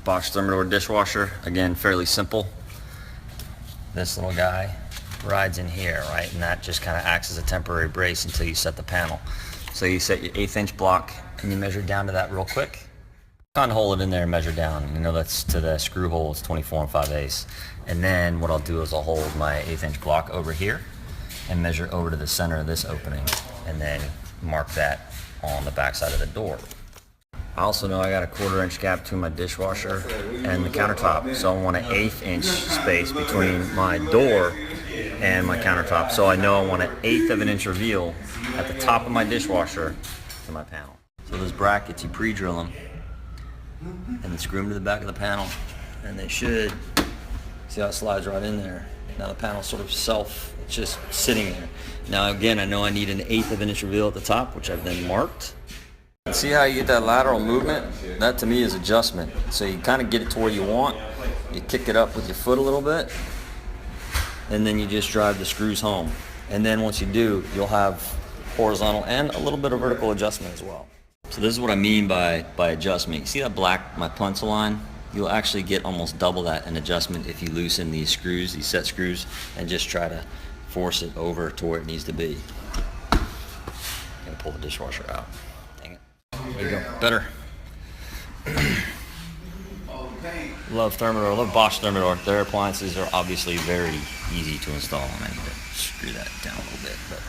Bosch Thermadore dishwasher. Again, fairly simple. This little guy rides in here, right? And that just kind of acts as a temporary brace until you set the panel. So you set your 1/8 inch block and you measure down to that real quick. Kind of hold it in there and measure down. You know, that's to the screw hole. It's 24 5/8. And then what I'll do is I'll hold my 1/8 inch block over here and measure over to the center of this opening and then mark that on the back side of the door. I also know I got a 1/4 inch gap between my dishwasher and the countertop, so I want an 1/8 inch space between my door and my countertop. So I know I want an 1/8 of an inch reveal at the top of my dishwasher to my panel. So those brackets, you pre-drill them and then screw them to the back of the panel, and they should, see how it slides right in there. Now the panel's sort of it's just sitting there. Now again, I know I need an 1/8 of an inch reveal at the top, which I've then marked. And see how you get that lateral movement? That to me is adjustment. So you kind of get it to where you want. You kick it up with your foot a little bit, and then you just drive the screws home. And then once you do, you'll have horizontal and a little bit of vertical adjustment as well. So this is what I mean by adjustment. You see that black, my pencil line? You'll actually get almost double that in adjustment if you loosen these screws, these set screws, and just try to force it over to where it needs to be. I'm gonna pull the dishwasher out. Dang it. There you go. Better. Love Thermadore. Love Bosch Thermadore. Their appliances are obviously very easy to install, and I need to screw that down a little bit. But